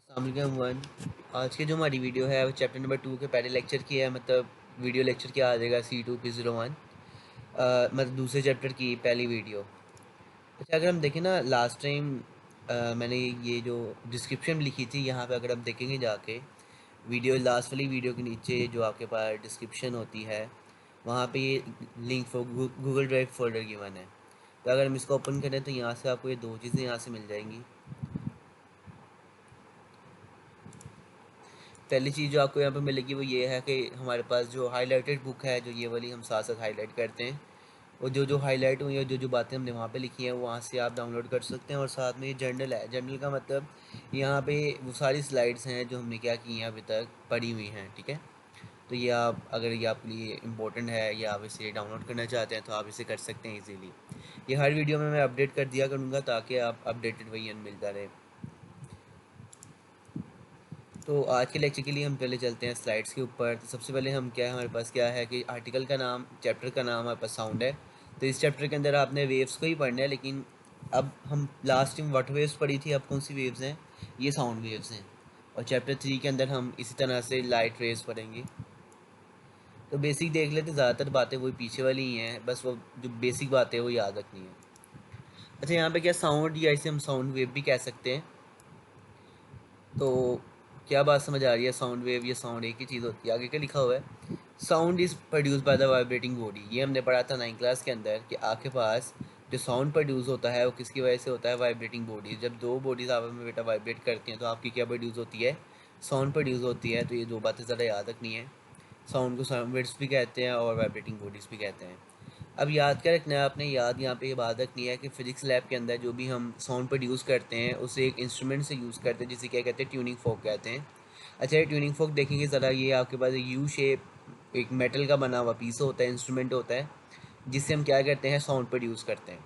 अस्सलाम वालेकुम वन। आज की जो हमारी वीडियो है वो चैप्टर नंबर 2 के पहले लेक्चर की है। मतलब वीडियो लेक्चर क्या आ जाएगा C2P01, मतलब दूसरे चैप्टर की पहली वीडियो। अच्छा, अगर हम देखें ना लास्ट टाइम मैंने ये जो डिस्क्रिप्शन लिखी थी यहाँ पे, अगर आप देखेंगे जाके वीडियो लास्ट वाली वीडियो के नीचे जो आपके पास डिस्क्रिप्शन होती है वहाँ पे ये link for Google drive folder given है। तो अगर हम इसको ओपन करें तो यहाँ से आपको ये दो चीज़ें यहाँ से मिल जाएंगी। पहली चीज़ जो आपको यहाँ पे मिलेगी वो ये है कि हमारे पास जो हाईलाइटेड बुक है, जो ये वाली हम साथ साथ हाईलाइट करते हैं, और जो जो हाईलाइट हुई है, जो जो बातें हमने वहाँ पे लिखी हैं, वो वहाँ से आप डाउनलोड कर सकते हैं। और साथ में ये जर्नल है। जर्नल का मतलब यहाँ पे वो सारी स्लाइड्स हैं जो हमने क्या की हैं अभी तक पढ़ी हुई हैं, ठीक है। तो ये आप, अगर ये आपके लिए इम्पोर्टेंट है या आप इसे डाउनलोड करना चाहते हैं तो आप इसे कर सकते हैं ईजीली। ये हर वीडियो में मैं अपडेट कर दिया करूँगा ताकि आप अपडेटेड वर्जन मिलता रहे। तो आज के लेक्चर के लिए हम पहले चलते हैं स्लाइड्स के ऊपर। तो सबसे पहले हम क्या है, हमारे पास क्या है कि आर्टिकल का नाम, चैप्टर का नाम हमारे पास साउंड है। तो इस चैप्टर के अंदर आपने वेव्स को ही पढ़ना है, लेकिन अब हम लास्ट टाइम वाटर वेव्स पढ़ी थी, अब कौन सी वेव्स हैं? ये साउंड वेव्स हैं। और चैप्टर 3 के अंदर हम इसी तरह से लाइट रेज पढ़ेंगे। तो बेसिक देख लेते, ज़्यादातर बातें वही पीछे वाली ही हैं, बस वो जो बेसिक बातें हैं वो याद रखनी है। अच्छा, यहाँ पे क्या साउंड, या इसे हम साउंड वेव भी कह सकते हैं। तो क्या बात समझ आ रही है? साउंड वेव या साउंड एक ही चीज़ होती है? आगे क्या लिखा हुआ है? Sound is produce by the vibrating body. ये हमने पढ़ा था 9th क्लास के अंदर कि आपके पास जो साउंड प्रोड्यूस होता है वो किसकी वजह से होता है? Vibrating body. जब दो बॉडीज आपस में बेटा वाइब्रेट करती हैं तो आपकी क्या प्रोड्यूस होती है? साउंड प्रोड्यूस होती है। तो ये दो बातें ज़रा याद रखनी है। साउंड को साउंड वेव्स भी कहते हैं और वाइब्रेटिंग बॉडीज़ भी कहते हैं। अब याद क्या रखना है आपने? याद यहाँ पे ये बात रखनी है कि फिजिक्स लैब के अंदर जो भी हम साउंड प्रोड्यूस करते हैं उसे एक इंस्ट्रूमेंट से यूज़ करते हैं, जिसे क्या कहते हैं? ट्यूनिंग फोक कहते हैं। अच्छा, ये ट्यूनिंग फोक देखेंगे ज़रा, ये आपके पास एक यू शेप एक मेटल का बना हुआ पीस होता है, इंस्ट्रूमेंट होता है, जिससे हम क्या करते हैं? साउंड प्रोड्यूस करते हैं।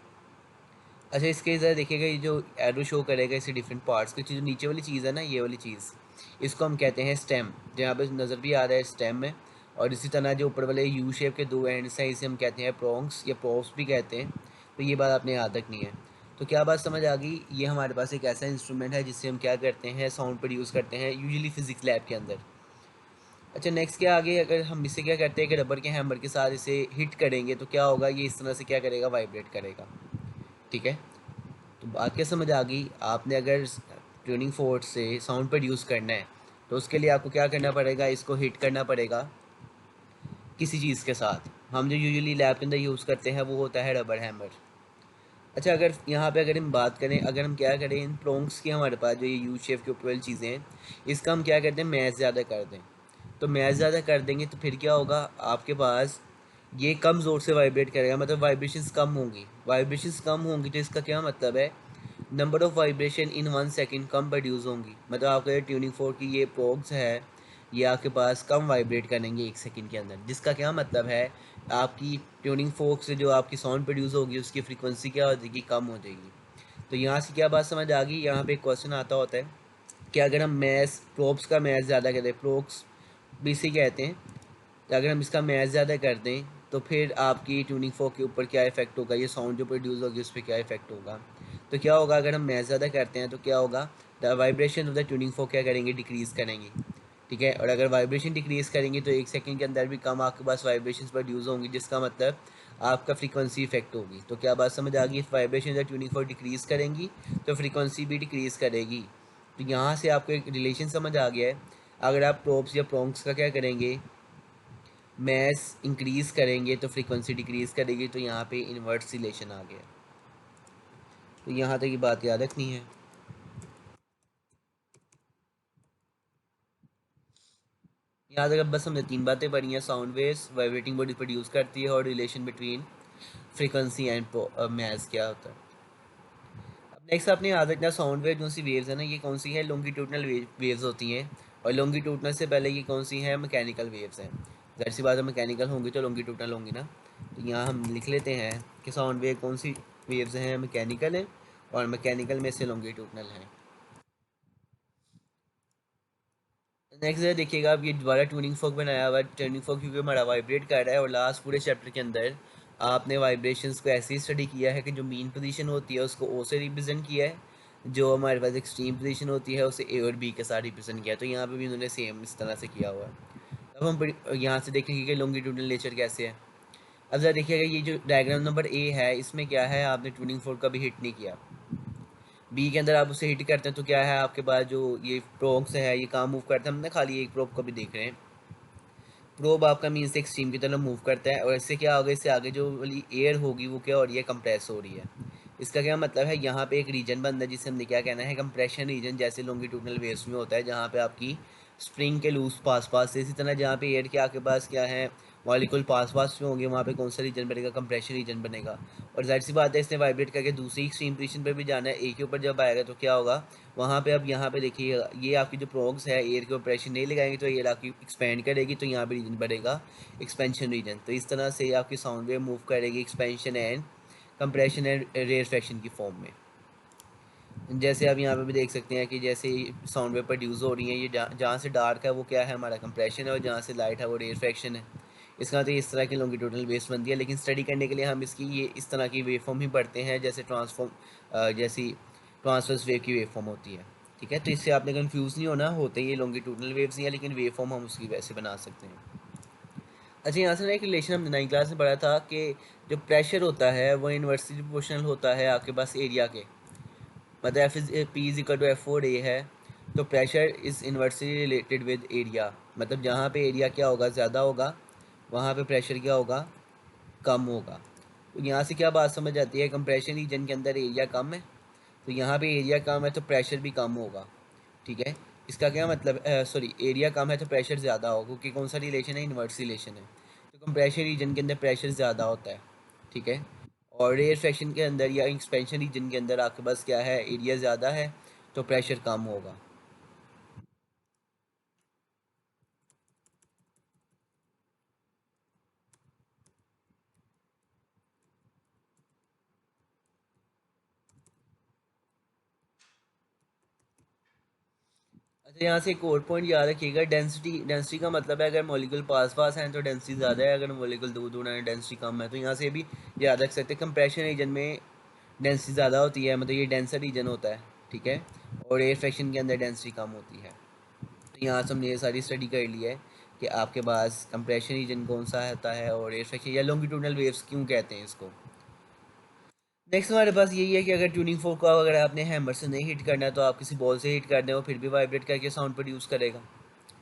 अच्छा, इसके ज़रा देखिएगा, ये जो एरो शो करेगा इसे डिफरेंट पार्ट्स की, जो नीचे वाली चीज़ है ना, ये वाली चीज़, इसको हम कहते हैं स्टेम। जो यहाँ पे नज़र भी आ रहा है स्टेम में। और इसी तरह जो ऊपर वाले यू शेप के दो एंड्स हैं, इसे हम कहते हैं प्रोंग्स या प्रोप्स भी कहते हैं। तो ये बात आपने याद रखनी है। तो क्या बात समझ आ गई? ये हमारे पास एक ऐसा इंस्ट्रूमेंट है जिससे हम क्या करते हैं? साउंड प्रोड्यूस करते हैं, यूजुअली फिजिक्स लैब के अंदर। अच्छा, नेक्स्ट क्या आगे, अगर हम इसे क्या करते हैं कि रबर के हैमर के साथ इसे हिट करेंगे तो क्या होगा? ये इस तरह से क्या करेगा? वाइब्रेट करेगा, ठीक है। तो बात क्या समझ आ गई? आपने अगर ट्यूनिंग फोर्क से साउंड प्रोड्यूस करना है तो उसके लिए आपको क्या करना पड़ेगा? इसको हिट करना पड़ेगा किसी चीज़ के साथ। हम जो यूजुअली लैब के अंदर यूज़ करते हैं वो होता है रबर हैमर। अच्छा, अगर यहाँ पे अगर हम बात करें, अगर हम क्या करें इन प्रोंग्स की, हमारे पास जो ये यू शेप के ऊपर वाली चीज़ें हैं, इसका हम क्या करते हैं? मैच ज़्यादा कर दें। तो मैच ज़्यादा कर देंगे तो फिर क्या होगा? आपके पास ये कम ज़ोर से वाइब्रेट करेगा, मतलब वाइब्रेशंस कम होंगी। वाइब्रेशंस कम होंगी तो इसका क्या मतलब है? Number of vibration in 1 second come produce होंगी। मतलब आपका ये ट्यूनिंग फोर्क की ये प्रोग्स है, ये आपके पास कम वाइब्रेट करेंगे 1 सेकेंड के अंदर। जिसका क्या मतलब है? आपकी ट्यूनिंग फोर्क से जो आपकी साउंड प्रोड्यूस होगी उसकी फ्रीक्वेंसी क्या हो जाएगी? कम हो जाएगी। तो यहाँ से क्या बात समझ आ गई? यहाँ पे एक क्वेश्चन आता होता है कि अगर हम मैस प्रोब्स का मैच ज़्यादा करें, प्रोक्स भी इसे कहते हैं, तो अगर हम इसका मैच ज़्यादा कर दें तो फिर आपकी ट्यूनिंग फोक के ऊपर क्या इफेक्ट होगा? ये साउंड जो प्रोड्यूस होगी उस पर क्या इफेक्ट होगा? तो क्या होगा अगर हम मैच ज़्यादा करते हैं तो क्या होगा? The vibration of the tuning फोक क्या करेंगे? डिक्रीज़ करेंगे, ठीक है। और अगर वाइब्रेशन डिक्रीज़ करेंगे तो 1 सेकेंड के अंदर भी कम आपके पास वाइब्रेशन प्रोड्यूस होंगी, जिसका मतलब आपका फ्रीक्वेंसी इफेक्ट होगी। तो क्या बात समझ आ गई? Vibration the tuning folk decrease करेंगी तो फ्रीक्वेंसी भी डिक्रीज़ करेगी। तो यहाँ से आपको एक रिलेशन समझ आ गया है। अगर आप प्रोब्स या प्रोंक्स का क्या करेंगे? मैस इंक्रीज़ करेंगे तो फ्रीक्वेंसी डिक्रीज़ करेगी। तो यहाँ पे इन्वर्स रिलेशन आ गया। तो यहाँ तक ये बात याद रखनी है। यहाँ तक अब बस हमने 3 बातें पढ़ी हैं। Sound waves vibrating body produce करती है, और relation between frequency and mess क्या होता है। अब नेक्स्ट आपने याद रखना, साउंड वेव जो सी वेव्स है ना, ये कौन सी है? लॉन्गिट्यूडनल वेव्स होती हैं। और लॉन्गिट्यूडनल से पहले ये कौन सी है? मैकेनिकल वेव्स हैं। जाहिर सी बात है, मैकेनिकल होंगी तो लॉन्गिट्यूडनल होंगी ना। तो यहाँ हम लिख लेते हैं कि साउंड वेव कौन सी वेव्स हैं? मैकेनिकल है, और मैकेनिकल में से लॉन्गिट्यूडनल है। नेक्स्ट है, देखिएगा अब ये दोबारा ट्यूनिंग फोक बनाया हुआ है। ट्यूनिंग फोक क्योंकि हमारा वाइब्रेट कर रहा है, और लास्ट पूरे चैप्टर के अंदर आपने वाइब्रेशंस को ऐसे ही स्टडी किया है कि जो मीन पोजीशन होती है उसको ओ से रिप्रेजेंट किया है, जो हमारे पास एक्सट्रीम पोजीशन होती है उसे ए और बी के साथ रिप्रेजेंट किया। तो यहाँ पे भी उन्होंने सेम इस तरह से किया हुआ है। अब हम यहाँ से देखेंगे कि लॉन्गिट्यूडनल नेचर कैसे है। अब ज़रा देखिएगा, ये जो डायग्राम नंबर ए है इसमें क्या है, आपने ट्यूनिंग फोर्क कभी हिट नहीं किया। बी के अंदर आप उसे हिट करते हैं तो क्या है, आपके पास जो ये प्रोब्स है ये कहाँ मूव करते हैं, हमने खाली एक प्रोब को भी देख रहे हैं। प्रोब आपका मीन्स एक स्ट्रीम की तरफ मूव करता है और इससे क्या होगा, इससे आगे जो वाली एयर होगी वो क्या हो रही है, कंप्रेस हो रही है। इसका क्या मतलब है, यहाँ पे एक रीजन बनता है जिसे हमने क्या कहना है, कंप्रेशन रीजन, जैसे लॉन्गिट्यूडनल वेव्स में होता है जहाँ पे आपकी स्प्रिंग के लूज पास पास से, इसी तरह जहाँ पे एयर के आपके पास क्या है मॉलिक्यूल पास पास में होंगे, वहाँ पे कौन सा रीजन बनेगा, कंप्रेशन रीजन बनेगा। और जाहिर सी बात है इसने वाइब्रेट करके दूसरी एक्सट्रीम पोजीशन पर भी जाना है, ए के ऊपर जब आएगा तो क्या होगा वहाँ पे। अब यहाँ पे देखिए ये आपकी जो प्रोग्स है एयर के ऊपर प्रेशर नहीं लगाएंगे तो एयर आपकी एक्सपेंड करेगी, तो यहाँ पे रीजन बढ़ेगा एक्सपेंशन रीजन। तो इस तरह से आपकी साउंड वेव मूव करेगी expansion and compression and rarefaction की फॉर्म में। जैसे आप यहाँ पे भी देख सकते हैं कि जैसे साउंड वेव प्रोड्यूस हो रही है, ये जहाँ से डार्क है वो क्या है हमारा कंप्रेशन है और जहाँ से लाइट है वो रेयरफेक्शन है। इसका तो इस तरह की लॉन्गिट्यूडनल वेव्स बनती है, लेकिन स्टडी करने के लिए हम इसकी ये इस तरह की वेव फॉर्म ही पढ़ते हैं जैसे जैसी ट्रांसवर्स वेव की वेव फॉर्म होती है। ठीक है, तो इससे आपने कंफ्यूज नहीं होना, होते ये लॉन्गिट्यूडनल वेव्स ही हैं लेकिन वेव फॉर्म हम उसकी वैसे बना सकते हैं। अच्छा, यहाँ से ना एक रिलेशन हमने 9th क्लास में पढ़ा था कि जो प्रेशर होता है वो इन्वर्सली प्रोपोर्शनल होता है आपके पास एरिया के, मतलब F is P is equal to F for A है, तो pressure is inversely related with area. मतलब जहाँ पे एरिया क्या होगा ज़्यादा होगा वहाँ पे प्रेशर क्या होगा, कम होगा। तो यहाँ से क्या बात समझ आती है, कंप्रेशन रीजन के अंदर एरिया कम है, तो यहाँ पे एरिया कम है तो प्रेशर भी कम होगा। ठीक है, इसका क्या मतलब, सॉरी एरिया कम है तो प्रेशर ज़्यादा होगा, क्योंकि कौन सा रिलेशन है, इन्वर्स रिलेशन है। तो कंप्रेशन रीजन के अंदर प्रेशर ज़्यादा होता है। ठीक है, और रेयरफेक्शन के अंदर या एक्सपेंशन रीजन के अंदर आपके पास क्या है, एरिया ज़्यादा है तो प्रेशर कम होगा। अच्छा, यहाँ से एक और पॉइंट याद रखिएगा, डेंसिटी। डेंसिटी का मतलब है अगर मॉलिक्यूल पास पास हैं तो डेंसिटी ज़्यादा है, अगर मॉलिक्यूल दूर दूर हैं डेंसिटी कम है। तो यहाँ से भी याद रख सकते हैं कंप्रेशन रीजन में डेंसिटी ज़्यादा होती है, मतलब ये डेंसर रीजन होता है। ठीक है, और एयर फ्रैक्शन के अंदर डेंसिटी कम होती है। तो यहाँ से हमने ये सारी स्टडी कर ली है कि आपके पास कंप्रेशन रीजन कौन सा होता है और एयर फ्रैक्शन या लॉन्गिट्यूडनल वेव्स क्यों कहते हैं इसको। नेक्स्ट हमारे पास यही है कि अगर ट्यूनिंग फोर्क को अगर आपने हैमर से नहीं हिट करना है तो आप किसी बॉल से हिट कर दें, वो फिर भी वाइब्रेट करके साउंड प्रोड्यूस करेगा।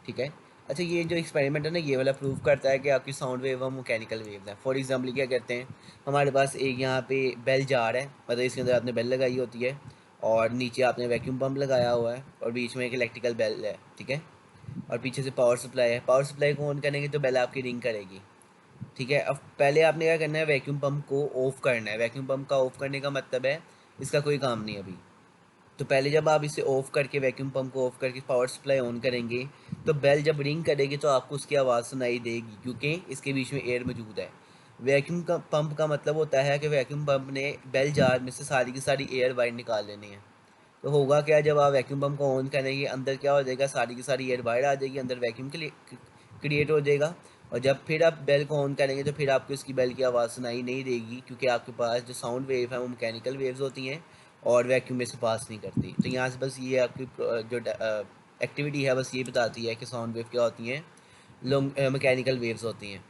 ठीक है, अच्छा ये जो एक्सपेरिमेंट है ना ये वाला प्रूव करता है कि आपकी साउंड वेव और मैकेनिकल वेव है। फॉर एग्जांपल क्या करते हैं, हमारे पास एक यहाँ पे बेल जार है, मतलब इसके अंदर आपने बेल लगाई होती है और नीचे आपने वैक्यूम पंप लगाया हुआ है और बीच में एक इलेक्ट्रिकल बेल है। ठीक है, और पीछे से पावर सप्लाई है। पावर सप्लाई को ऑन करेंगे तो बेल आपकी रिंग करेगी। ठीक है, अब पहले आपने क्या करना है, वैक्यूम पंप को ऑफ करना है। वैक्यूम पंप का ऑफ करने का मतलब है इसका कोई काम नहीं अभी। तो पहले जब आप इसे ऑफ करके वैक्यूम पंप को ऑफ करके पावर सप्लाई ऑन करेंगे तो बेल जब रिंग करेगी तो आपको उसकी आवाज़ सुनाई देगी, क्योंकि इसके बीच में एयर मौजूद है। वैक्यूम का पंप का मतलब होता है कि वैक्यूम पंप ने बेल जार में से सारी की सारी एयर बाहर निकाल लेनी है। तो होगा क्या, जब आप वैक्यूम पंप को ऑन करेंगे अंदर क्या हो जाएगा, सारी की सारी एयर बाहर आ जाएगी, अंदर वैक्यूम के लिए क्रिएट हो जाएगा। और जब फिर आप बेल को ऑन करेंगे तो फिर आपको इसकी बेल की आवाज़ सुनाई नहीं देगी, क्योंकि आपके पास जो साउंड वेव है वो मैकेनिकल वेव्स होती हैं और वैक्यूम में से पास नहीं करती। तो यहाँ से बस ये आपकी जो एक्टिविटी है बस ये बताती है कि साउंड वेव क्या होती हैं, लॉन्ग मैकेनिकल वेव्स होती हैं।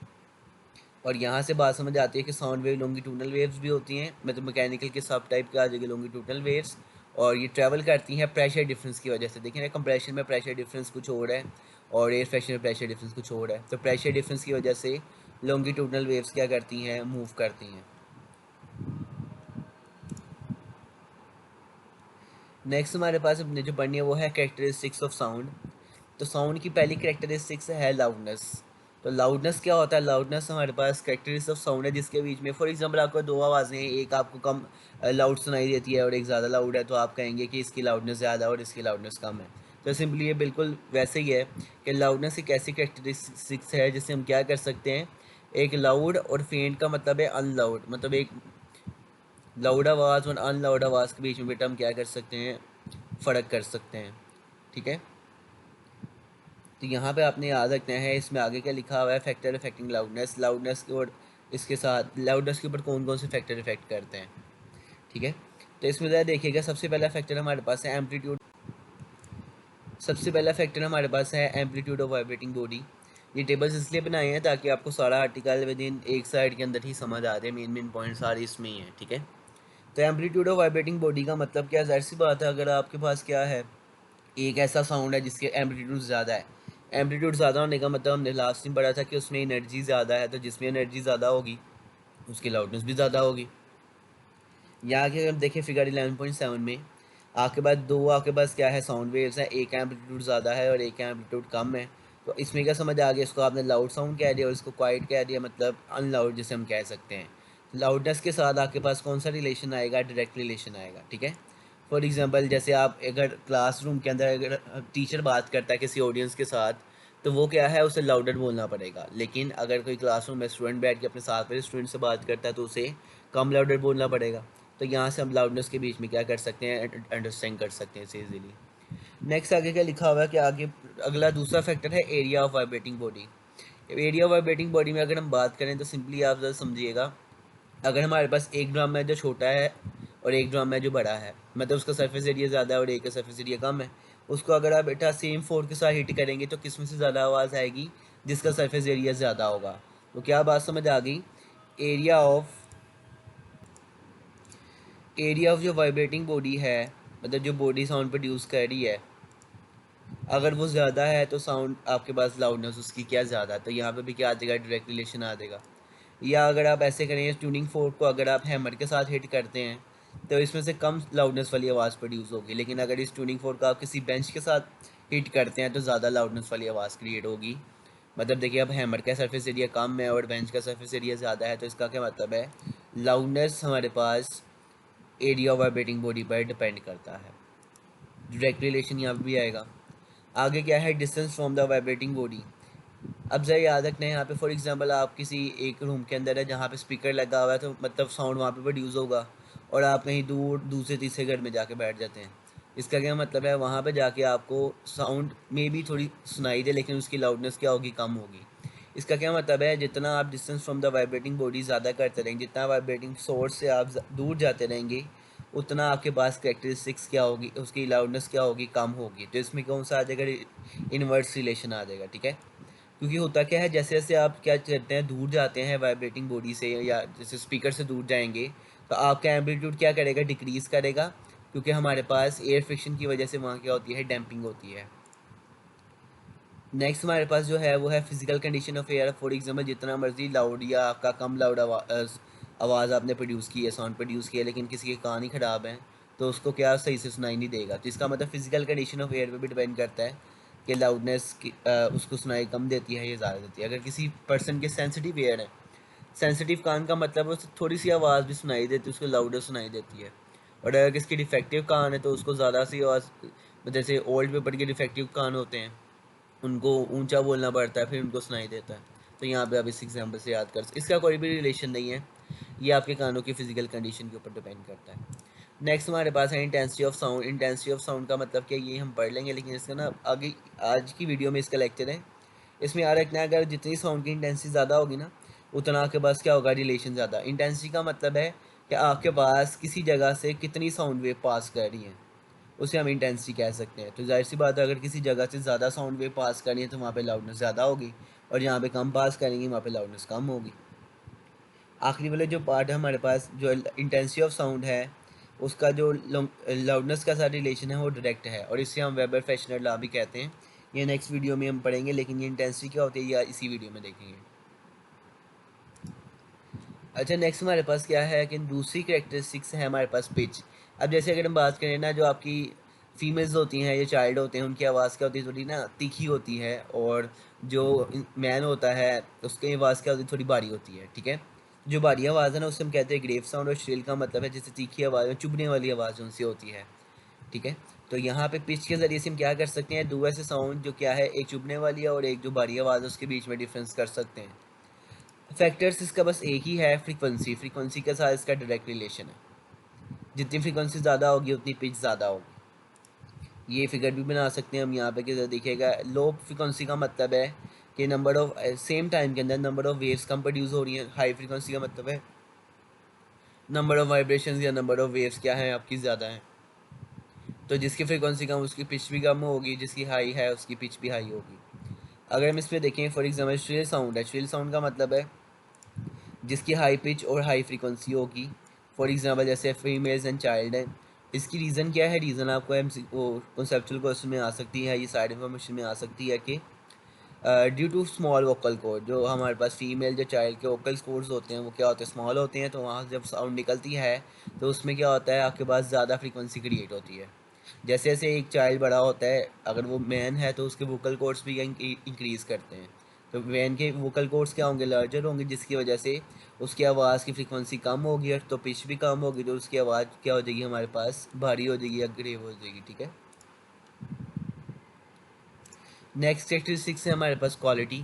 और यहाँ से बात समझ आती है कि साउंड वेव लॉन्गिट्यूडनल वेव्स भी होती हैं, मतलब मैकेनिकल के सब टाइप के आ जाएगी लॉन्गिट्यूडनल वेव्स। और ये ट्रैवल करती हैं प्रेशर डिफरेंस की वजह से। देखिए ना, कंप्रेशन में प्रेशर डिफरेंस कुछ और है और एयर फ्रैक्शन में प्रेशर डिफरेंस कुछ और है। तो प्रेशर डिफरेंस की वजह से लॉन्गिट्यूडनल वेव्स क्या करती हैं, मूव करती हैं। नेक्स्ट हमारे पास अपने जो पढ़नी है वो है कैरेक्टरिस्टिक्स ऑफ साउंड। तो साउंड की पहली कैरेक्टरिस्टिक्स है लाउडनेस। तो लाउडनेस क्या होता है, लाउडनेस हमारे पास कैरेक्टरिस्टिक्स ऑफ साउंड है जिसके बीच में फॉर एग्जांपल आपको दो आवाज़ें हैं, एक आपको कम लाउड सुनाई देती है और एक ज़्यादा लाउड है, तो आप कहेंगे कि इसकी लाउडनेस ज़्यादा और इसकी लाउडनेस कम है। तो सिंपली ये बिल्कुल वैसे ही है कि लाउडनेस एक ऐसी कैरेक्टरिस्टिक्स है जिससे हम क्या कर सकते हैं, एक लाउड और फेंट का मतलब है अनलाउड, मतलब एक लाउड आवाज़ और अनलाउड आवाज़ के बीच में बेटा हम क्या कर सकते हैं, फ़र्क कर सकते हैं। ठीक है, तो यहाँ पे आपने याद रखना है इसमें आगे क्या लिखा हुआ है, फैक्टर अफेक्टिंग लाउडनेस। लाउडनेस के और इसके साथ लाउडनेस के ऊपर कौन कौन से फैक्टर इफेक्ट करते हैं। ठीक है, तो इसमें ज़रा देखिएगा, सबसे पहला फैक्टर हमारे पास है एम्पलीट्यूड। सबसे पहला फैक्टर हमारे पास है एम्पलीट्यूड ऑफ वाइब्रेटिंग बॉडी। ये टेबल्स इसलिए बनाए हैं ताकि आपको सारा आर्टिकल विद इन एक साइड के अंदर ही समझ आ जाए, मेन मेन पॉइंट सारे इसमें ही हैं, ठीक है। तो एम्पलीट्यूड ऑफ वाइब्रेटिंग बॉडी का मतलब क्या, ज़ाहिर सी बात है, अगर आपके पास क्या है, एक ऐसा साउंड है जिसके एम्पलीट्यूड ज़्यादा है। एम्पलीट्यूड ज़्यादा होने का मतलब हमने लास्ट में पढ़ा था कि उसमें एनर्जी ज़्यादा है, तो जिसमें एनर्जी ज़्यादा होगी उसकी लाउडनेस भी ज़्यादा होगी। यहाँ के अगर देखें फिगर 11.7 में, आपके पास दो, आपके पास क्या है, साउंड वेव्स हैं, एक एम्पलीट्यूड ज़्यादा है और एक एम्पलीट्यूड कम है। तो इसमें क्या समझ आ गया, इसको आपने लाउड साउंड कह दिया और इसको क्वाइट कह दिया, मतलब अनलाउड जिसे हम कह सकते हैं। लाउडनेस के साथ आपके पास कौन सा रिलेशन आएगा, डायरेक्ट रिलेशन आएगा, ठीक है। फॉर एग्जांपल, जैसे आप अगर क्लासरूम के अंदर अगर टीचर बात करता है किसी ऑडियंस के साथ, तो वो क्या है, उसे लाउडर बोलना पड़ेगा। लेकिन अगर कोई क्लासरूम में स्टूडेंट बैठ के अपने साथ वाले स्टूडेंट से बात करता है तो उसे कम लाउडर बोलना पड़ेगा। तो यहाँ से हम लाउडनेस के बीच में क्या कर सकते हैं, अंडरस्टैंड कर सकते हैं इसे इजीली। नेक्स्ट आगे क्या लिखा हुआ है कि आगे अगला दूसरा फैक्टर है area of vibrating body. Area of vibrating body में अगर हम बात करें तो सिंपली आप ज़रा समझिएगा, अगर हमारे पास एक ड्रम है जो छोटा है और एक ड्रम है जो बड़ा है, मतलब उसका सरफेस एरिया ज़्यादा है और एक का सरफेस एरिया कम है, उसको अगर आप बेटा सेम फोर्स के साथ हिट करेंगे तो किस में से ज़्यादा आवाज़ आएगी, जिसका सरफेस एरिया ज़्यादा होगा। तो क्या बात समझ आ गई, एरिया ऑफ जो वाइब्रेटिंग बॉडी है, मतलब जो बॉडी साउंड प्रोड्यूस कर रही है, अगर वो ज़्यादा है तो साउंड आपके पास लाउडनेस उसकी क्या ज़्यादा, तो यहाँ पे भी क्या आ जाएगा, डायरेक्ट रिलेशन आ जाएगा। या अगर आप ऐसे करें, ट्यूनिंग फोर्क को अगर आप हैमर के साथ हिट करते हैं तो इसमें से कम लाउडनेस वाली आवाज़ प्रोड्यूस होगी, लेकिन अगर इस ट्यूनिंग फोर्क को आप किसी बेंच के साथ हिट करते हैं तो ज़्यादा लाउडनेस वाली आवाज़ क्रिएट होगी। मतलब देखिए, अब हैमर का सरफेस एरिया कम है और बेंच का सरफेस एरिया ज़्यादा है, तो इसका क्या मतलब है, लाउडनेस हमारे पास एरिया ऑफ वाइब्रेटिंग बॉडी पर डिपेंड करता है। डायरेक्ट रिलेशन यहाँ भी आएगा। आगे क्या है, distance from the vibrating body. अब जरा याद रखना है यहाँ पे, फॉर एग्जांपल आप किसी एक रूम के अंदर है जहाँ पे स्पीकर लगा हुआ है, तो मतलब साउंड वहाँ पे प्रोड्यूस होगा, और आप कहीं दूर दूसरे तीसरे घर में जाके बैठ जाते हैं। इसका क्या मतलब है, वहाँ पे जाके आपको साउंड में भी थोड़ी सुनाई दे लेकिन उसकी लाउडनेस क्या होगी, कम होगी। इसका क्या मतलब है, जितना आप distance from the vibrating body ज़्यादा करते रहेंगे, जितना वाइब्रेटिंग सोर्स से आप दूर जाते रहेंगे, उतना आपके पास करेक्टरिस्टिक्स क्या होगी, उसकी लाउडनेस क्या होगी, कम होगी। तो इसमें कौन सा आ जाएगा, इन्वर्स रिलेशन आ जाएगा, ठीक है। क्योंकि होता क्या है, जैसे जैसे आप क्या करते हैं, दूर जाते हैं वाइब्रेटिंग बॉडी से, या जैसे स्पीकर से दूर जाएंगे, तो आपका एम्पलीट्यूड क्या करेगा, डिक्रीज़ करेगा, क्योंकि हमारे पास एयर फ्रिक्शन की वजह से वहाँ क्या होती है, डैम्पिंग होती है। नेक्स्ट हमारे पास जो है वो है physical condition of air. For example, जितना मर्जी लाउड या आपका कम लाउड आवाज़ आपने प्रोड्यूस की है, साउंड प्रोड्यूस किया है, लेकिन किसी के कान ही ख़राब हैं तो उसको क्या सही से सुनाई नहीं देगा। तो इसका मतलब फिजिकल कंडीशन ऑफ एयर पे भी डिपेंड करता है कि लाउडनेस की उसको सुनाई कम देती है या ज़्यादा देती है। अगर किसी पर्सन के सेंसिटिव एयर है, सेंसिटिव कान का मतलब उसे थोड़ी सी आवाज़ भी सुनाई देती है, उसको लाउडर सुनाई देती है। और अगर किसकी डिफेक्टिव कान है तो उसको ज़्यादा सी आवाज़, जैसे ओल्ड पेपर के डिफेक्टिव कान होते हैं, उनको ऊंचा बोलना पड़ता है, फिर उनको सुनाई देता है। तो यहाँ पे आप इस एग्जांपल से याद कर सकते, इसका कोई भी रिलेशन नहीं है, ये आपके कानों की फिजिकल कंडीशन के ऊपर डिपेंड करता है। नेक्स्ट हमारे पास है intensity of sound. Intensity of sound का मतलब क्या, ये हम पढ़ लेंगे, लेकिन इसका ना आगे आज की वीडियो में इसका लेक्चर है। इसमें याद रखना है, अगर जितनी साउंड की इंटेंसिटी ज़्यादा होगी ना, उतना आपके पास क्या होगा, रिलेशन ज़्यादा। इंटेंसिटी का मतलब है कि आपके पास किसी जगह से कितनी साउंड वेव पास कर रही है, उसे हम इंटेंसिटी कह सकते हैं। तो जाहिर सी बात है, अगर किसी जगह से ज़्यादा साउंड वेव पास करनी है तो वहाँ पे लाउडनेस ज़्यादा होगी, और जहाँ पे कम पास करेंगे वहाँ पे लाउडनेस कम होगी। आखिरी वाले जो पार्ट है हमारे पास, जो इंटेंसिटी ऑफ साउंड है, उसका जो लाउडनेस का साथ रिलेशन है वो डायरेक्ट है, और इसे हम वेबर फ्रेशनर लॉ भी कहते हैं। ये नेक्स्ट वीडियो में हम पढ़ेंगे, लेकिन ये इंटेंसिटी क्या होती है या इसी वीडियो में देखेंगे। अच्छा, नेक्स्ट हमारे पास क्या है कि दूसरी करेक्टरिस्टिक्स है हमारे पास पिच। अब जैसे अगर हम बात करें ना, जो आपकी फीमेल्स होती हैं या चाइल्ड होते हैं, उनकी आवाज़ क्या होती है, थोड़ी ना तीखी होती है, और जो मैन होता है उसकी आवाज़ क्या होती है, थोड़ी भारी होती है, ठीक है। जो भारी आवाज़ है ना, उससे हम कहते हैं ग्रेव साउंड, और श्रिल का मतलब है जैसे तीखी आवाज़ में चुभने वाली आवाज़ उनसे होती है, ठीक है। तो यहाँ पे पिच के ज़रिए से हम क्या कर सकते हैं, दो ऐसे साउंड जो क्या है, एक चुभने वाली है और एक जो भारी आवाज़ है, उसके बीच में डिफरेंस कर सकते हैं। फैक्टर्स इसका बस एक ही है, फ्रीक्वेंसी। फ्रीक्वेंसी के साथ इसका डायरेक्ट रिलेशन है, जितनी फ्रीक्वेंसी ज़्यादा होगी उतनी पिच ज़्यादा होगी। ये फिगर भी बना सकते हैं हम यहाँ पे कि देखिएगा, लो फ्रीक्वेंसी का मतलब है कि नंबर ऑफ सेम टाइम के अंदर number of waves come produce हो रही हैं। हाई फ्रीक्वेंसी का मतलब है नंबर ऑफ वाइब्रेशंस या नंबर ऑफ वेव्स क्या है आपकी ज़्यादा है, तो जिसकी फ्रिक्वेंसी कम उसकी पिच भी कम होगी, जिसकी हाई है उसकी पिच भी हाई होगी। अगर हम इस पर देखें फॉर एग्जांपल श्रिल साउंड है, श्रिल साउंड का मतलब है जिसकी हाई पिच और हाई फ्रीक्वेंसी होगी। फॉर एग्जांपल जैसे फीमेल्स एंड चाइल्ड है। इसकी रीज़न क्या है, रीज़न आपको एम वो कॉन्सेप्चुअल क्वेश्चन में आ सकती है, ये साइड इन्फॉर्मेशन में आ सकती है कि due to small vocal cord, जो हमारे पास फीमेल जो चाइल्ड के वोकल कॉर्ड्स होते हैं वो क्या होते हैं, स्मॉल होते हैं, तो वहाँ से जब साउंड निकलती है तो उसमें क्या होता है आपके पास ज़्यादा फ्रीक्वेंसी क्रिएट होती है। जैसे जैसे एक चाइल्ड बड़ा होता है, अगर वो मैन है तो उसके वोकल कॉर्ड्स भी इंक्रीज़ करते हैं, तो मैन के वोकल कॉर्ड्स क्या होंगे, लार्जर होंगे, जिसकी वजह से उसकी आवाज़ की फ्रीक्वेंसी कम होगी और तो पिच भी कम होगी, तो उसकी आवाज़ क्या हो जाएगी हमारे पास, भारी हो जाएगी या ग्रेव हो जाएगी। ठीक है। नेक्स्ट कैरेक्टरिस्टिक्स है हमारे पास क्वालिटी।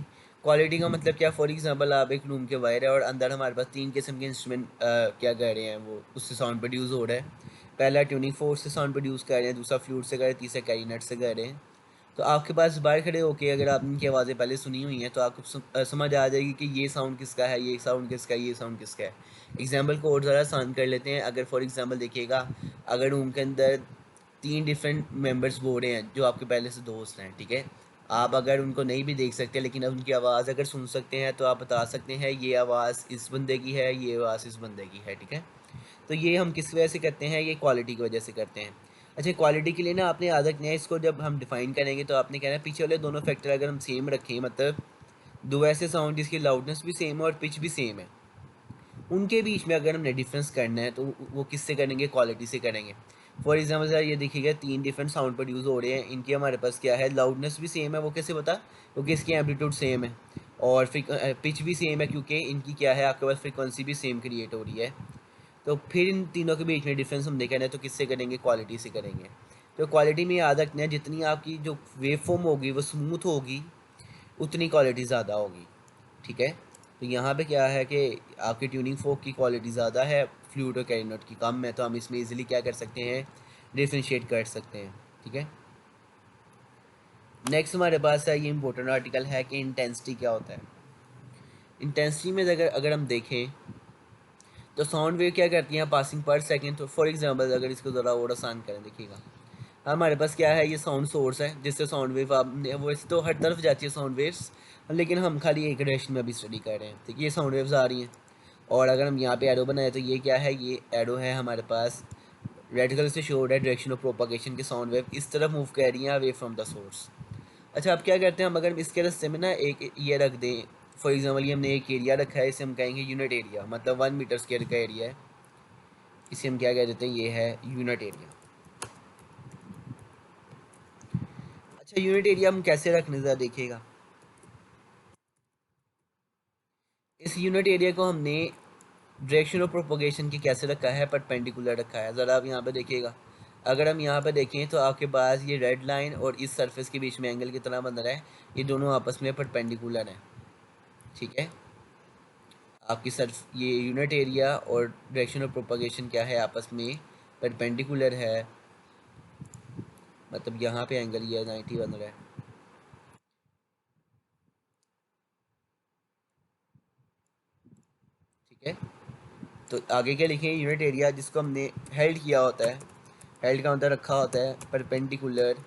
क्वालिटी का मतलब क्या, फॉर एग्जांपल आप एक रूम के वायर है और अंदर हमारे पास तीन किस्म के इंस्ट्रूमेंट क्या कर रहे हैं, वो उससे साउंड प्रोड्यूस हो रहा है। पहला ट्यूनिंग फोर्क से साउंड प्रोड्यूस कर रहे हैं, दूसरा फ्लूट से कर रहे हैं, तीसरा कैरिनेट से कर रहे हैं। तो आपके पास बाहर खड़े होके अगर आपने इनकी आवाज़ें पहले सुनी हुई हैं तो आपको समझ आ जाएगी कि ये साउंड किसका है, ये साउंड किसका है, ये साउंड किसका है। एग्जाम्पल को और ज़रा आसान कर लेते हैं। अगर फॉर एग्जांपल देखिएगा, अगर रूम के अंदर तीन डिफरेंट मेंबर्स बोल रहे हैं जो आपके पहले से दोस्त हैं, ठीक है, आप अगर उनको नहीं भी देख सकते लेकिन अब उनकी आवाज़ अगर सुन सकते हैं तो आप बता सकते हैं ये आवाज़ इस बंदे की है, ये आवाज़ इस बंदे की है। ठीक है। तो ये हम किस वजह से करते हैं, ये क्वालिटी की वजह से करते हैं। अच्छा, क्वालिटी के लिए ना आपने याद रखना है, इसको जब हम डिफाइन करेंगे तो आपने कहना है पीछे वाले दोनों फैक्टर अगर हम सेम रखें, मतलब दो ऐसे साउंड जिसकी लाउडनेस भी सेम है और पिच भी सेम है, उनके बीच में अगर हमने डिफरेंस करना है तो वो किससे करेंगे, क्वालिटी से करेंगे। फॉर एग्जाम्पल सर ये देखिएगा तीन डिफरेंट साउंड प्रोड्यूस हो रहे हैं, इनकी हमारे पास क्या है, लाउडनेस भी सेम है, वो कैसे पता, क्योंकि इसकी एम्पलीट्यूड सेम है, और पिच भी सेम है क्योंकि इनकी क्या है आपके पास फ्रिक्वेंसी भी सेम क्रिएट हो रही है। तो फिर इन तीनों के बीच में डिफरेंस हम देखा है तो किससे करेंगे, क्वालिटी से करेंगे। तो क्वालिटी में याद रखना है जितनी आपकी जो वेव फॉर्म होगी वो स्मूथ होगी उतनी क्वालिटी ज़्यादा होगी। ठीक है। तो यहाँ पे क्या है कि आपकी ट्यूनिंग फोक की क्वालिटी ज़्यादा है, फ्लूट और कैरिनेट की कम है, तो हम इसमें इजीली क्या कर सकते हैं, डिफ्रेंशिएट कर सकते हैं। ठीक है। नेक्स्ट हमारे पास है, ये इंपॉर्टेंट आर्टिकल है कि इंटेंसिटी क्या होता है। इंटेंसिटी में अगर अगर हम देखें तो साउंड वेव क्या करती हैं, पासिंग पर सेकंड। तो फॉर एग्जांपल अगर इसको ज़रा और आसान करें, देखिएगा हमारे पास क्या है, ये साउंड सोर्स है जिससे साउंड वेव आपने वो इस तो हर तरफ जाती है साउंड वेव्स, लेकिन हम खाली एक डायरेक्शन में अभी स्टडी कर रहे हैं। ठीक है, ये साउंड वेव्स आ रही हैं और अगर हम यहाँ पे एरो बनाए तो ये क्या है, ये एरो है हमारे पास, रेड कलर से शो हो रहा है डायरेक्शन ऑफ प्रोपागेशन की, साउंड वेव इस तरफ मूव कर रही हैं अवे फ्रॉम द सोर्स। अच्छा, अब क्या करते हैं हम, अगर इसके रास्ते में ना एक ये रख दें, फॉर एग्जाम्पल ये हमने एक एरिया रखा है, इसे हम कहेंगे यूनिट एरिया, मतलब 1 मीटर स्क्वायर का एरिया है, इसे हम क्या कह देते हैं, ये है यूनिट एरिया। अच्छा, यूनिट एरिया हम कैसे रखने ज़रा देखिएगा, इस यूनिट एरिया को हमने डायरेक्शन ऑफ प्रोपोगेशन की कैसे रखा है, परपेंडिकुलर रखा है। ज़रा आप यहाँ पे देखिएगा, अगर हम यहाँ पे देखें तो आपके पास ये रेड लाइन और इस सरफेस के बीच में एंगल कितना बन रहा है, ये दोनों आपस में परपेंडिकुलर हैं। ठीक है। आपकी सर्फ ये यूनिट एरिया और डायरेक्शन ऑफ प्रोपोगेशन क्या है, आपस में परपेंडिकुलर है, मतलब यहाँ पे एंगल ये 90 बन रहा है। ठीक है। तो आगे क्या लिखें, यूनिट एरिया जिसको हमने हेल्ड किया होता है, हेल्ड का मतलब रखा होता है परपेंडिकुलर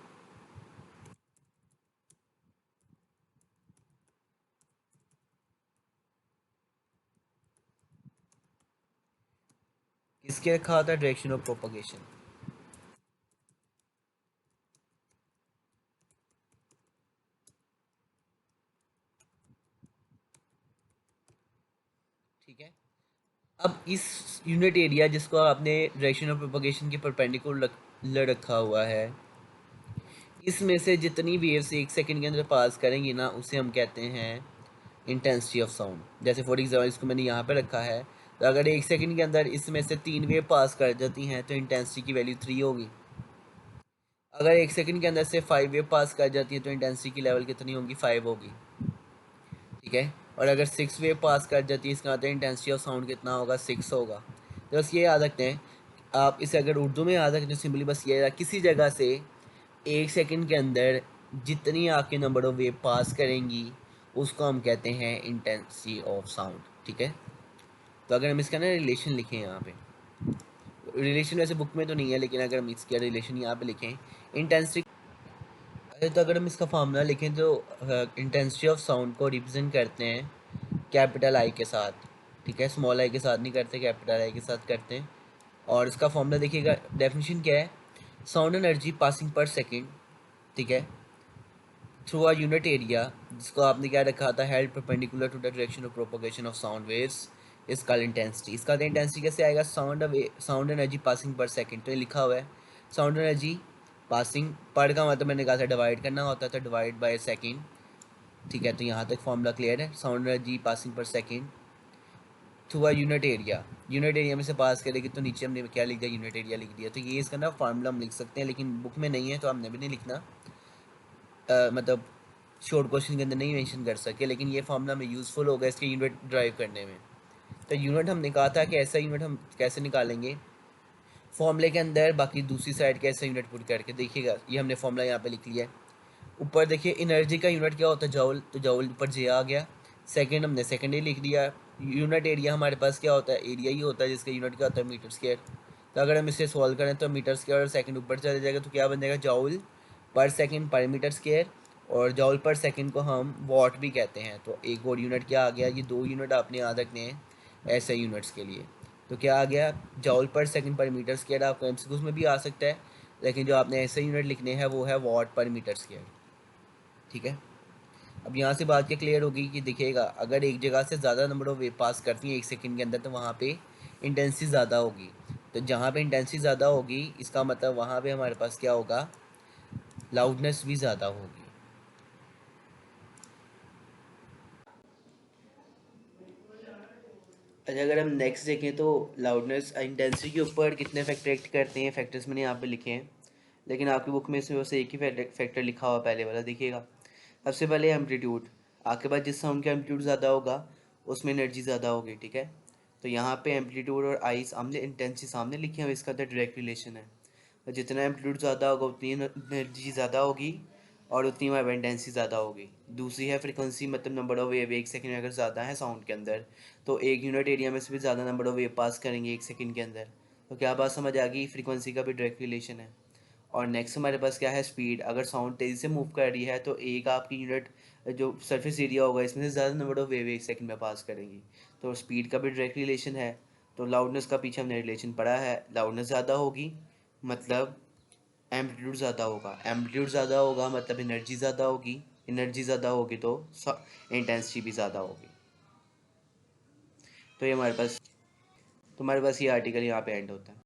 किसके रखा होता है, डायरेक्शन ऑफ प्रोपोगेशन। ठीक है। अब इस यूनिट एरिया जिसको आपने डायरेक्शन ऑफ प्रोपोगेशन के परपेंडिकुलर रखा हुआ है, इसमें से जितनी वेव्स 1 सेकंड के अंदर पास करेंगी ना उसे हम कहते हैं इंटेंसिटी ऑफ साउंड। जैसे फॉर एग्जाम्पल इसको मैंने यहाँ पे रखा है, तो अगर 1 सेकंड के अंदर इसमें से 3 वेव पास कर जाती हैं तो इंटेंसिटी की वैल्यू 3 होगी। अगर 1 सेकंड के अंदर से 5 वेव पास कर जाती है तो इंटेंसिटी की लेवल कितनी होगी, 5 होगी। ठीक है। और अगर 6 वेव पास कर जाती है इसका मतलब इंटेंसिटी ऑफ साउंड कितना होगा, 6 होगा। तो बस ये याद रखते हैं, आप इसे अगर उर्दू में याद रखें तो सिंपली बस ये किसी जगह से 1 सेकंड के अंदर जितनी आपके नंबर ऑफ वेव पास करेंगी उसको हम कहते हैं इंटेंसिटी ऑफ साउंड। ठीक है। तो अगर हम इसका ना रिलेशन लिखें यहाँ पे, रिलेशन वैसे बुक में तो नहीं है, लेकिन अगर हम इसका रिलेशन यहाँ पे लिखें इंटेंसिटी, तो अगर हम इसका फार्मूला लिखें तो इंटेंसिटी ऑफ साउंड को रिप्रेजेंट करते हैं कैपिटल आई के साथ, ठीक है, स्मॉल आई के साथ नहीं करते, कैपिटल आई के साथ करते हैं। और इसका फार्मूला देखिएगा, डेफिनेशन क्या है, साउंड एनर्जी पासिंग पर सेकेंड, ठीक है, थ्रू अ यूनिट एरिया, जिसको आपने क्या रखा था, held perpendicular to the direction of propagation of sound waves is called intensity. इसका इंटेंसिटी कैसे आएगा, sound energy passing per second, तो ये लिखा हुआ है साउंड एनर्जी पासिंग पर का मतलब मैंने कहा था डिवाइड करना होता था, डिवाइड बाय सेकंड, ठीक है। तो यहाँ तक फॉर्मूला क्लियर है, sound energy passing per second through a unit area, unit area में से पास करेगी तो नीचे हमने क्या लिख दिया, यूनिट एरिया लिख दिया। तो ये इसका ना फार्मूला हम लिख सकते हैं, लेकिन बुक में नहीं है तो हमने भी नहीं लिखना, मतलब शॉर्ट क्वेश्चन के अंदर नहीं मेंशन कर सके, लेकिन ये फार्मूला हमें यूज़फुल होगा इसके यूनिट ड्राइव करने में। तो यूनिट हमने कहा था कि ऐसा यूनिट हम कैसे निकालेंगे फॉर्मूले के अंदर, बाकी दूसरी साइड का ऐसा यूनिट पुट करके देखिएगा, ये हमने फॉर्मूला यहाँ पे लिख लिया है। ऊपर देखिए एनर्जी का यूनिट क्या होता है, जॉल, तो जॉल ऊपर जे आ गया, सेकंड हमने सेकंड ही लिख दिया। यूनिट एरिया हमारे पास क्या होता है, एरिया ही होता है जिसका यूनिट क्या होता है, मीटर स्क्वायर। तो अगर हम इसे सॉल्व करें तो मीटर स्क्वायर और सेकंड ऊपर चले जाएगा, तो क्या बन जाएगा, जॉल पर सेकंड पर मीटर स्क्वायर, और जॉल पर सेकंड को हम वॉट भी कहते हैं। तो एक और यूनिट क्या आ गया, ये दो यूनिट आपने याद रखने हैं ऐसे यूनिट्स के लिए। तो क्या आ गया, जॉल पर सेकंड पर मीटर स्क्वायर, आपको एमसीक्यूज में भी आ सकता है, लेकिन जो आपने ऐसे यूनिट लिखने हैं वो है वॉट पर मीटर स्क्वायर, ठीक है। अब यहाँ से बात क्या क्लियर होगी कि देखिएगा, अगर एक जगह से ज़्यादा नंबर ऑफ वेव पास करती हैं एक सेकंड के अंदर, तो वहाँ पे इंटेंसिटी ज़्यादा होगी। तो जहाँ पे इंटेंसिटी ज़्यादा होगी इसका मतलब वहाँ पे हमारे पास क्या होगा, लाउडनेस भी ज़्यादा होगी। अच्छा, अगर हम नेक्स्ट देखें तो लाउडनेस इंटेंसिटी के ऊपर कितने फैक्टर एक्ट करते हैं, फैक्टर्स मैंने यहाँ पे लिखे हैं, लेकिन आपकी बुक में इसमें बस एक ही फैक्टर लिखा हुआ पहले वाला, देखिएगा। सबसे पहले एम्पलीट्यूड, आपके पास जिस साउंड का एम्पलीट्यूड ज़्यादा होगा उसमें एनर्जी ज़्यादा होगी, ठीक है। तो यहाँ पे एम्पलीट्यूड और आई सामने, इंटेंसिटी सामने लिखी है, इसका तो डायरेक्ट रिलेशन है। तो जितना एम्पलीट्यूड ज़्यादा होगा उतनी एनर्जी ज़्यादा होगी और उतनी वहाँ इंटेंसिटी ज़्यादा होगी। दूसरी है फ्रीक्वेंसी, मतलब नंबर ऑफ वेव एक सेकंड में अगर ज़्यादा है साउंड के अंदर, तो एक यूनिट एरिया में से भी ज़्यादा नंबर ऑफ वेव पास करेंगे एक सेकंड के अंदर। तो क्या बात समझ आ गई, फ्रीक्वेंसी का भी डायरेक्ट रिलेशन है। और नेक्स्ट हमारे पास क्या है, स्पीड, अगर साउंड तेज़ी से मूव कर रही है तो एक आपकी यूनिट जो सरफेस एरिया होगा इसमें से ज़्यादा नंबर ऑफ वेव एक सेकंड में पास करेंगी, तो स्पीड का भी डायरेक्ट रिलेशन है। तो लाउडनेस का पीछे हमने रिलेशन पढ़ा है, लाउडनेस ज़्यादा होगी मतलब एम्पलीट्यूड ज़्यादा होगा, एम्पलीट्यूड ज़्यादा होगा मतलब एनर्जी ज़्यादा होगी, एनर्जी ज़्यादा होगी तो इंटेंसिटी भी ज़्यादा होगी। तो ये हमारे पास, तो हमारे पास ये आर्टिकल यहाँ पे एंड होता है।